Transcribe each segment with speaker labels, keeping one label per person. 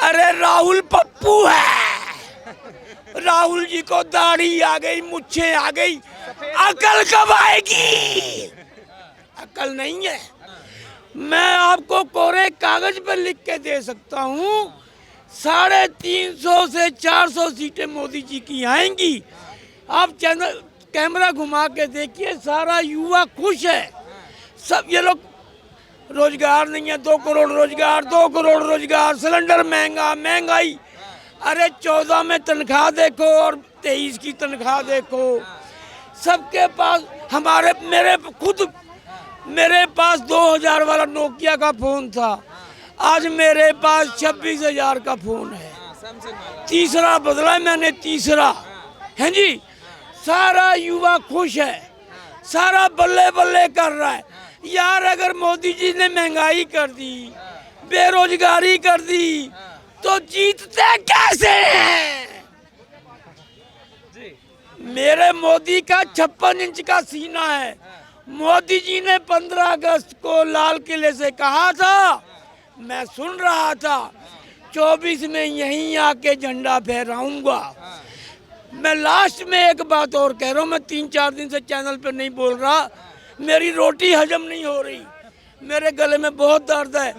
Speaker 1: अरे राहुल पप्पू है। राहुल जी को दाढ़ी आ गई, मुच्छें आ गई, अकल कब आएगी? अकल नहीं है। मैं आपको कोरे कागज पर लिख के दे सकता हूँ 350 से 400 सीटें मोदी जी की आएंगी। आप चैनल कैमरा घुमा के देखिए, सारा युवा खुश है। सब ये लोग रोजगार नहीं है, 2 करोड़ रोजगार, 2 करोड़ रोजगार, सिलेंडर महंगा, महंगाई। अरे 14 में तनख्वाह देखो और 23 की तनख्वाह देखो। सबके पास मेरे पास 2000 वाला नोकिया का फोन था, आज मेरे पास 26,000 का फोन है। तीसरा बदला मैंने, तीसरा है जी। सारा युवा खुश है, सारा बल्ले बल्ले कर रहा है। यार अगर मोदी जी ने महंगाई कर दी, बेरोजगारी कर दी, तो जीतते कैसे हैं? मेरे मोदी का 56 इंच का सीना है। मोदी जी ने 15 अगस्त को लाल किले से कहा था, मैं सुन रहा था, 24 में यहीं आके झंडा फहराऊंगा। मैं लास्ट में एक बात और कह रहा हूँ, मैं 3-4 दिन से चैनल पे नहीं बोल रहा, मेरी रोटी हजम नहीं हो रही, मेरे गले में बहुत दर्द है।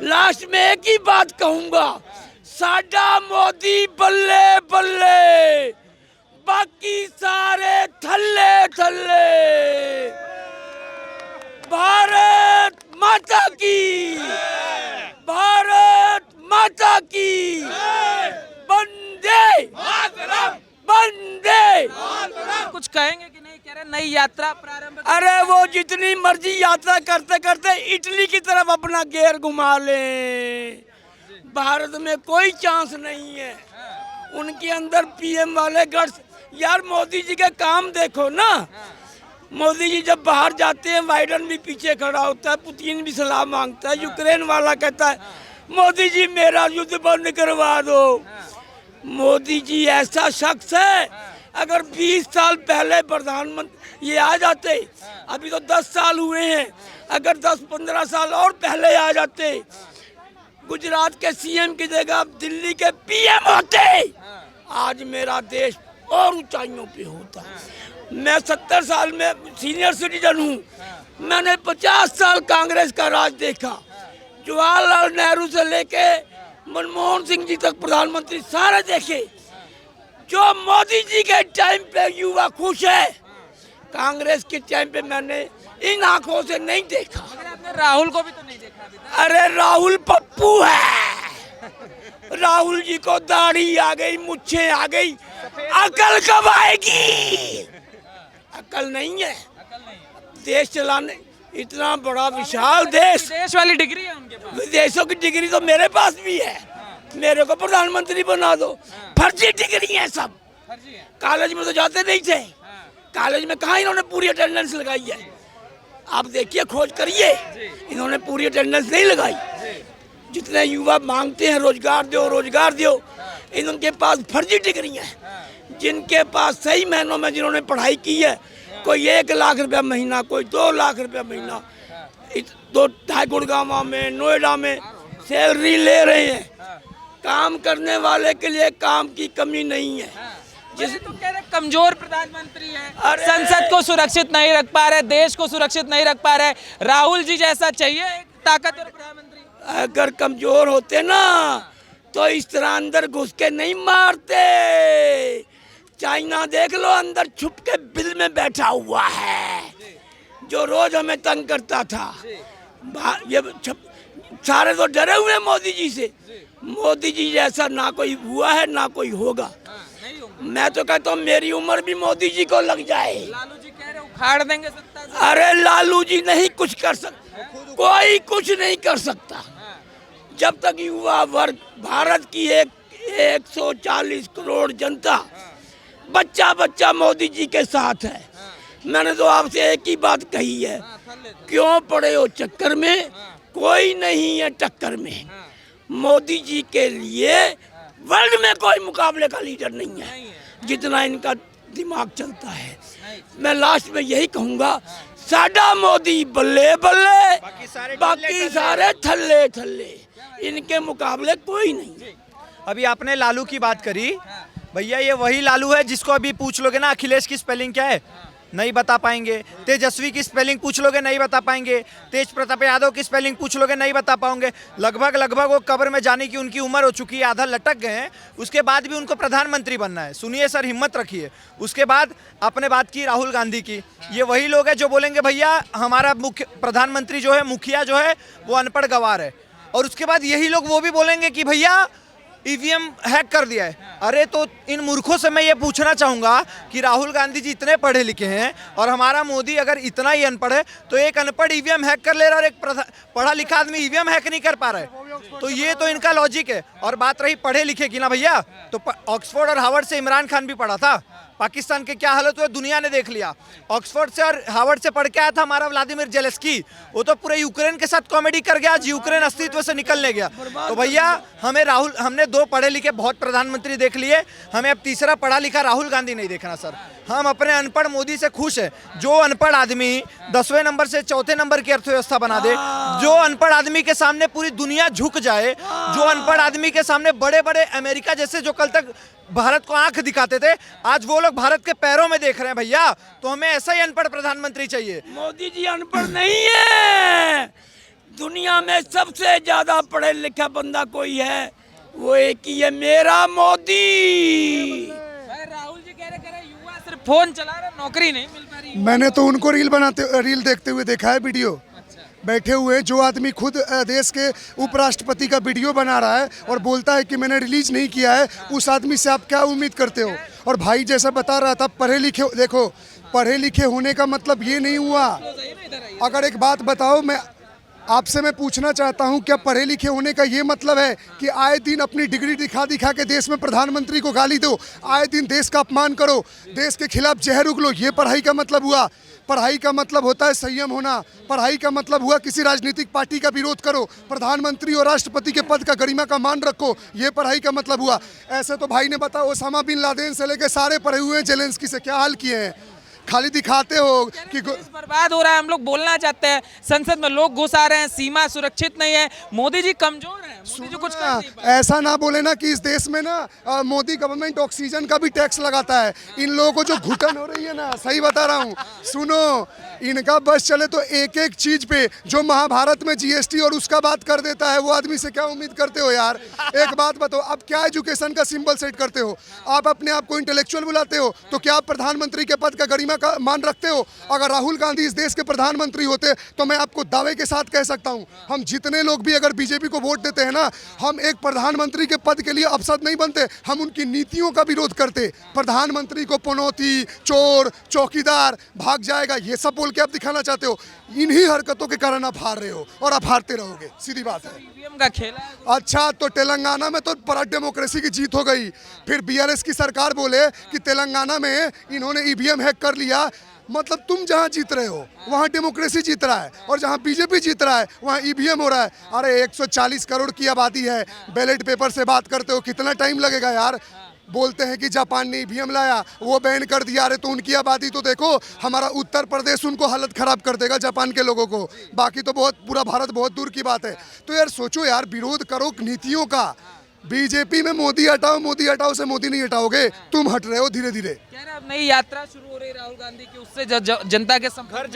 Speaker 1: लास्ट में एक ही बात कहूंगा, साडा मोदी बल्ले बल्ले, बाकी सारे थल्ले थल्ले। भारत माता की, भारत माता की, वंदे वंदे।
Speaker 2: कुछ कहेंगे कि नहीं? कह रहे नई यात्रा प्रारंभ।
Speaker 1: अरे वो जितनी मर्जी यात्रा करते करते इटली की तरफ अपना गेर घुमा ले, भारत में कोई चांस नहीं है। उनके अंदर पीएम वाले गट्स। यार मोदी जी के काम देखो ना, मोदी जी जब बाहर जाते हैं बाइडन भी पीछे खड़ा होता है, पुतिन भी सलाह मांगता है, यूक्रेन वाला कहता है मोदी जी मेरा युद्ध बंद करवा दो। मोदी जी ऐसा शख्स है, अगर 20 साल पहले प्रधानमंत्री ये आ जाते, अभी तो 10 साल हुए हैं, अगर 10-15 साल और पहले आ जाते, गुजरात के सीएम की जगह दिल्ली के पीएम होते, आज मेरा देश और ऊंचाइयों पे होता। मैं 70 साल में सीनियर सिटीजन हूँ, मैंने 50 साल कांग्रेस का राज देखा। जवाहरलाल नेहरू से लेके मनमोहन सिंह जी तक प्रधानमंत्री सारे देखे। जो मोदी जी के टाइम पे युवा खुश है, कांग्रेस के टाइम पे मैंने इन आंखों से नहीं देखा।
Speaker 2: आपने राहुल को भी तो नहीं देखा अभी तक।
Speaker 1: अरे राहुल पप्पू है। राहुल जी को दाढ़ी आ गई, मुच्छें आ गई, अकल कब आएगी? अकल नहीं है। देश चलाने, इतना बड़ा विशाल देश
Speaker 2: वाली डिग्री है उनके पास।
Speaker 1: विदेशों की डिग्री तो मेरे पास भी है, मेरे को प्रधानमंत्री बना दो। फर्जी डिग्री है सब। कॉलेज में तो जाते नहीं थे, कॉलेज में कहाँ इन्होंने पूरी अटेंडेंस लगाई है? आप देखिए, खोज करिए, इन्होंने पूरी अटेंडेंस नहीं लगाई। जितने युवा मांगते हैं रोजगार दो रोजगार दो, इनके पास फर्जी डिग्री है। जिनके पास सही महीनों में जिन्होंने पढ़ाई की है, कोई 1 लाख रुपया महीना, कोई 2 लाख रुपया महीना, 2-2.5 गुड़गांव में, नोएडा में सैलरी ले रहे हैं। काम करने वाले के लिए काम की कमी नहीं है।
Speaker 2: जिस तुम कह रहे कमजोर प्रधानमंत्री है, संसद को सुरक्षित नहीं रख पा रहे, देश को सुरक्षित नहीं रख पा रहे, राहुल जी जैसा चाहिए एक ताकतवर प्रधानमंत्री।
Speaker 1: अगर कमजोर होते ना तो इस तरह अंदर घुस के नहीं मारते। चाइना देख लो, अंदर छुप के बिल में बैठा हुआ है, जो रोज हमें तंग करता था। ये सारे तो डरे हुए हैं मोदी जी से। मोदी जी जैसा ना कोई हुआ है ना कोई होगा। मैं तो कहता हूँ मेरी उम्र भी मोदी जी को लग जाए।
Speaker 2: लालू जी कह रहे उखाड़ देंगे सत्ता से।
Speaker 1: अरे लालू जी नहीं कुछ कर सकता, कोई कुछ नहीं कर सकता। जब तक युवा वर्ग, भारत की 140 करोड़ जनता बच्चा बच्चा मोदी जी के साथ है। मैंने तो आपसे एक ही बात कही है, क्यों पड़े हो चक्कर में, कोई नहीं है टक्कर में। मोदी जी के लिए वर्ल्ड में कोई मुकाबले का लीडर नहीं है, जितना इनका दिमाग चलता है। मैं लास्ट में यही कहूँगा, साडा मोदी बल्ले बल्ले, बाकी सारे थल्ले थल्ले, इनके मुकाबले कोई नहीं।
Speaker 3: अभी आपने लालू की बात करी, भैया ये वही लालू है जिसको अभी पूछ लोगे ना अखिलेश की स्पेलिंग क्या है, नहीं बता पाएंगे। तेजस्वी की स्पेलिंग पूछ लोगे, नहीं बता पाएंगे। तेज प्रताप यादव की स्पेलिंग पूछ लोगे, नहीं बता पाओगे। लगभग वो कब्र में जाने की उनकी उम्र हो चुकी है, आधा लटक गए हैं, उसके बाद भी उनको प्रधानमंत्री बनना है। सुनिए सर, हिम्मत रखिए। उसके बाद आपने बात की राहुल गांधी की, ये वही लोग हैं जो बोलेंगे भैया हमारा मुख्य प्रधानमंत्री जो है, मुखिया जो है वो अनपढ़ गवार है, और उसके बाद यही लोग वो भी बोलेंगे कि भैया ईवीएम हैक कर दिया है। अरे तो इन मूर्खों से मैं ये पूछना चाहूंगा कि राहुल गांधी जी इतने पढ़े लिखे हैं और हमारा मोदी अगर इतना ही अनपढ़ है, तो एक अनपढ़ ईवीएम हैक कर ले रहा है और एक पढ़ा लिखा आदमी ईवीएम हैक नहीं कर पा रहा है, तो ये तो इनका लॉजिक है। और बात रही पढ़े लिखे की ना भैया, तो ऑक्सफोर्ड और हार्वर्ड से इमरान खान भी पढ़ा था। पाकिस्तान के क्या हालत हुए दुनिया ने देख लिया। ऑक्सफोर्ड से और हार्वर्ड से पढ़ के आया था हमारा व्लादिमीर जेलेस्की, वो तो पूरे यूक्रेन के साथ कॉमेडी कर गया, आज यूक्रेन अस्तित्व से निकलने गया। तो भैया हमने 2 पढ़े लिखे बहुत प्रधानमंत्री देख लिए, हमें अब तीसरा पढ़ा लिखा राहुल गांधी नहीं देखना सर। हम अपने अनपढ़ मोदी से खुश है। जो अनपढ़ आदमी 10वें नंबर से 4थे नंबर की अर्थव्यवस्था बना दे, जो अनपढ़ आदमी के सामने पूरी दुनिया झुक जाए, जो अनपढ़ आदमी के सामने बड़े बड़े अमेरिका जैसे जो कल तक भारत को आंख दिखाते थे, आज वो लोग भारत के पैरों में देख रहे हैं भैया। तो हमें ऐसा ही अनपढ़ प्रधानमंत्री चाहिए।
Speaker 1: मोदी जी अनपढ़ नहीं है, दुनिया में सबसे ज्यादा पढ़े लिखा बंदा कोई है वो एक ही है, मेरा मोदी।
Speaker 2: राहुल जी कह रहे युवा सिर्फ फोन चला रहे, नौकरी नहीं मिल पा रही।
Speaker 4: मैंने तो उनको रील देखते हुए देखा है, वीडियो बैठे हुए। जो आदमी खुद देश के उपराष्ट्रपति का वीडियो बना रहा है और बोलता है कि मैंने रिलीज नहीं किया है, उस आदमी से आप क्या उम्मीद करते हो? और भाई जैसा बता रहा था, पढ़े लिखे, देखो पढ़े लिखे होने का मतलब ये नहीं हुआ। अगर एक बात बताओ, मैं आपसे पूछना चाहता हूं, क्या पढ़े लिखे होने का ये मतलब है कि आए दिन अपनी डिग्री दिखा दिखा के देश में प्रधानमंत्री को गाली दो, आए दिन देश का अपमान करो, देश के खिलाफ जहर उगलो? ये पढ़ाई का मतलब हुआ? पढ़ाई का मतलब होता है संयम होना। पढ़ाई का मतलब हुआ किसी राजनीतिक पार्टी का विरोध करो, प्रधानमंत्री और राष्ट्रपति के पद का गरिमा का मान रखो, ये पढ़ाई का मतलब हुआ। ऐसे तो भाई ने बताया ओसामा बिन लादेन से लेके सारे पढ़े हुए हैं, जेलेंस्की से क्या हाल किए हैं, खाली दिखाते हो कि
Speaker 2: बर्बाद हो रहा है। हम लोग बोलना चाहते हैं, संसद में लोग घुस आ रहे हैं, सीमा सुरक्षित नहीं है, मोदी जी कमजोर हैं, मोदी जी कुछ कर नहीं पा रहे।
Speaker 4: ऐसा ना बोले ना कि इस देश में ना मोदी गवर्नमेंट ऑक्सीजन का भी टैक्स लगाता है। इन लोगों को जो घुटन हो रही है ना, सही बता रहा हूँ, सुनो, इनका बस चले तो एक एक चीज पे जो महाभारत में जीएसटी और उसका बात कर देता है, वो आदमी से क्या उम्मीद करते हो यार? एक बात बताओ, आप क्या एजुकेशन का सिंबल सेट करते हो? आप अपने आप को इंटेलेक्चुअल बुलाते हो, तो क्या आप प्रधानमंत्री के पद का गरिमा का मान रखते हो? अगर राहुल गांधी इस देश के प्रधानमंत्री होते तो मैं आपको दावे के साथ कह सकता हूं, हम जितने लोग भी अगर बीजेपी को वोट देते हैं ना, हम एक प्रधानमंत्री के पद के लिए अपसद नहीं बनते, हम उनकी नीतियों का विरोध करते। प्रधानमंत्री को पनौती, चोर, चौकीदार, भाग जाएगा, ये सब बोल के आप दिखाना चाहते हो। इन्हीं हरकतों के कारण आप हार रहे हो और आप हारते रहोगे, सीधी बात है।
Speaker 2: ईवीएम का खेला है।
Speaker 4: अच्छा, तो तेलंगाना में तो पर डेमोक्रेसी की जीत हो गई, फिर बीआरएस की सरकार बोले कि तेलंगाना में इन्होंने ईवीएम हैक कर लिया। मतलब तुम जहां जीत रहे हो वहां डेमोक्रेसी जीत रहा है, और जहां बीजेपी जीत रहा है वहां ईवीएम हो रहा है। अरे 140 करोड़ की आबादी है, बैलेट पेपर से बात करते हो, कितना टाइम लगेगा यार? बोलते हैं कि जापान ने ईवीएम लाया, वो बैन कर दिया। अरे तो उनकी आबादी तो देखो, हमारा उत्तर प्रदेश उनको हालत खराब कर देगा जापान के लोगों को, बाकी तो बहुत पूरा भारत बहुत दूर की बात है। तो यार सोचो यार, विरोध करो नीतियों का। बीजेपी में मोदी हटाओ से मोदी नहीं हटाओगे, तुम हट रहे हो धीरे धीरे।
Speaker 2: कह रहे अब नई यात्रा शुरू हो रही राहुल गांधी की, उससे जनता के संपर्क।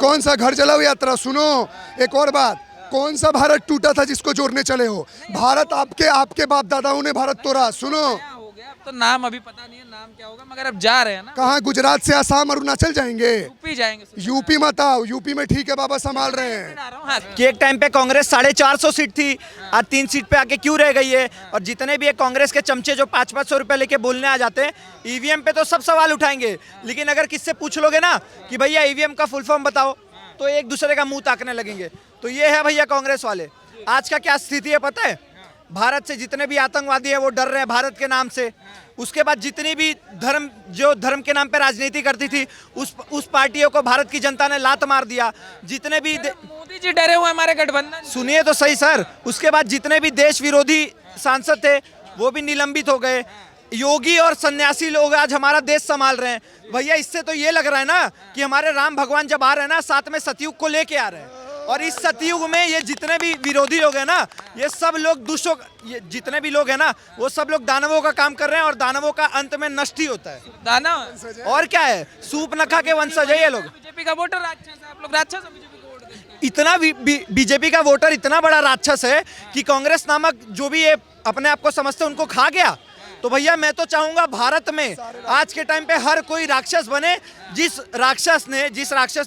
Speaker 4: कौन सा घर जलाओ यात्रा? सुनो एक और बात, कौन सा भारत टूटा था जिसको जोड़ने चले हो? भारत आपके बाप दादाओं ने भारत तोड़ा। सुनो,
Speaker 2: हो गया, अब तो नाम अभी पता नहीं है नाम क्या होगा, मगर अब जा रहे हैं ना।
Speaker 4: कहाँ? गुजरात से आसाम अरुणाचल जाएंगे?
Speaker 2: यूपी जाएंगे।
Speaker 4: यूपी मत आओ, यूपी में ठीक है, बाबा संभाल रहे हैं।
Speaker 3: कि एक टाइम पे कांग्रेस 450 सीट थी, आज 3 सीट पे आके क्यों रह गई है? और जितने भी कांग्रेस के चमचे जो 500-500 रुपए लेके बोलने आ जाते हैं, ईवीएम पे तो सब सवाल उठाएंगे, लेकिन अगर किससे पूछ लोगे ना कि भैया ईवीएम का फुल फॉर्म बताओ, तो एक दूसरे का मुंह ताकने लगेंगे। तो ये है भैया कांग्रेस वाले। आज का क्या स्थिति है पता है? भारत से जितने भी आतंकवादी हैं वो डर रहे हैं भारत के नाम से। उसके बाद जितनी भी धर्म के नाम पे राजनीति करती थी, उस पार्टियों को भारत की जनता ने लात मार दिया। जितने भी
Speaker 2: मोदी जी डरे हुए हमारे गठबंधन।
Speaker 3: सुनिए तो सही सर, उसके बाद जितने भी देश विरोधी सांसद थे वो भी निलंबित हो गए। योगी और सन्यासी लोग आज हमारा देश संभाल रहे हैं। भैया इससे तो ये लग रहा है ना कि हमारे राम भगवान जब आ रहे हैं ना, साथ में सतयुग को लेके आ रहे हैं। और इस सतयुग में ये जितने भी विरोधी लोग हैं ना, ये सब लोग ये जितने भी लोग हैं ना, वो सब लोग दानवों का काम कर रहे हैं और दानवों का अंत में नष्ट ही होता है।
Speaker 2: दानव
Speaker 3: और क्या है, सूप नखा के वंशज है ये लोग।
Speaker 2: बीजेपी का वोटर राक्षस है, आप लोग राक्षस हो बीजेपी को वोट देते हैं।
Speaker 3: इतना बीजेपी का वोटर इतना बड़ा राक्षस है कि कांग्रेस नामक जो भी ये अपने आप को समझते हैं उनको खा गया। तो भैया मैं तो चाहूंगा भारत में आज के टाइम पे हर कोई राक्षस बने। जिस राक्षस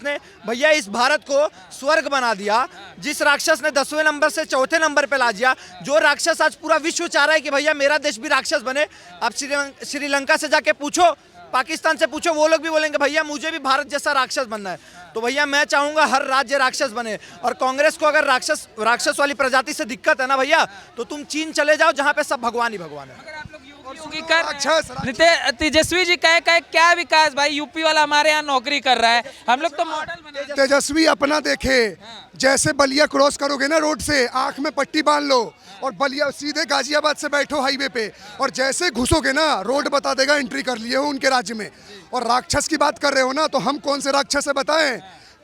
Speaker 3: ने भैया इस भारत को स्वर्ग बना दिया, जिस राक्षस ने 10वें नंबर से 4थे नंबर पे ला दिया, जो राक्षस आज पूरा विश्व चाह रहा है कि भैया मेरा देश भी राक्षस बने। आप श्रीलंका से जाके पूछो, पाकिस्तान से पूछो, वो लोग भी बोलेंगे भैया मुझे भी भारत जैसा राक्षस बनना है। तो भैया मैं चाहूंगा हर राज्य राक्षस बने। और कांग्रेस को अगर राक्षस वाली प्रजाति से दिक्कत है ना भैया, तो तुम चीन चले जाओ जहां पे सब भगवान ही भगवान है।
Speaker 2: योगी कर तेजस्वी जी कहे क्या विकास भाई, यूपी वाला हमारे यहाँ नौकरी कर रहा है, हम लोग तो मॉडल बना।
Speaker 4: तेजस्वी अपना देखे, जैसे बलिया क्रॉस करोगे ना रोड से, आंख में पट्टी बांध लो और बलिया सीधे गाजियाबाद से बैठो हाईवे पे, और जैसे घुसोगे ना रोड बता देगा एंट्री कर लिए हो उनके राज्य में। और राक्षस की बात कर रहे हो ना, तो हम कौन से राक्षस है बताएं?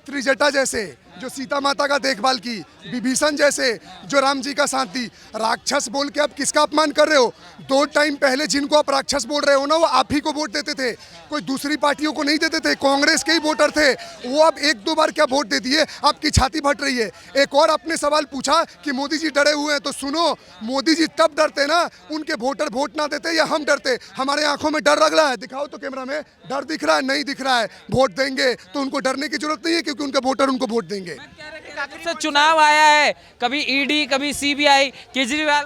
Speaker 4: त्रिजटा जैसे जो सीता माता का देखभाल की, विभीषण जैसे जो राम जी का साथ दी। राक्षस बोल के आप किसका अपमान कर रहे हो? 2 टाइम पहले जिनको आप राक्षस बोल रहे हो ना, वो आप ही को वोट देते थे, कोई दूसरी पार्टियों को नहीं देते थे, कांग्रेस के ही वोटर थे। वो अब 1-2 बार क्या वोट दे दिए, आपकी छाती फट रही है। एक और आपने सवाल पूछा कि मोदी जी डरे हुए हैं, तो सुनो, मोदी जी तब डरते ना उनके वोटर वोट ना देते या हम डरते। हमारे आंखों में डर लग रहा है, दिखाओ तो कैमरा में, डर दिख रहा है? नहीं दिख रहा है। वोट देंगे तो उनको डरने की जरूरत नहीं है, क्योंकि उनके वोटर उनको वोट देंगे।
Speaker 2: से चुनाव आया है, कभी ईडी कभी सीबीआई, केजरीवाल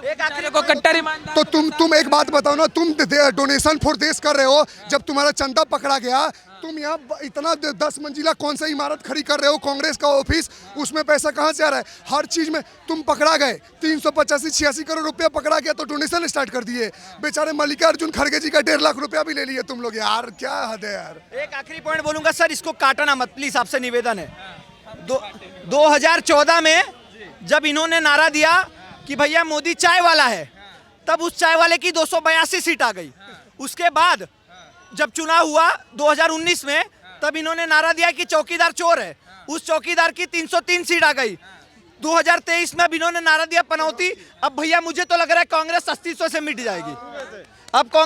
Speaker 2: को कट्टर ईमानदार।
Speaker 4: तो तुम एक बात बताओ ना, तुम डोनेशन फॉर देश कर रहे हो, जब तुम्हारा चंदा पकड़ा गया, तुम यहाँ इतना 10 मंजिला कौन सा इमारत खड़ी कर रहे हो, कांग्रेस का ऑफिस, उसमें पैसा कहाँ से आ रहा है? हर चीज में तुम पकड़ा गए, 385-86 करोड़ रुपया पकड़ा गया तो डोनेशन स्टार्ट कर दिए। बेचारे मल्लिकार्जुन खड़गे जी का 1.5 लाख रुपया भी ले लिए तुम लोग। यार क्या हद है यार।
Speaker 3: एक आखिरी पॉइंट बोलूंगा सर, इसको काटना मत प्लीज, आपसे निवेदन है। 2014 में जब इन्होंने नारा दिया कि भैया मोदी चाय वाला है, तब उस चाय वाले की 282 सीट आ गई। उसके बाद जब चुनाव हुआ 2019 में, तब इन्होंने नारा दिया कि चौकीदार चोर है, उस चौकीदार की 303 सीट आ गई। 2023 में अब इन्होंने नारा दिया पनौती। अब भैया मुझे तो लग रहा है कांग्रेस अस्तित्व से मिट जाएगी। अब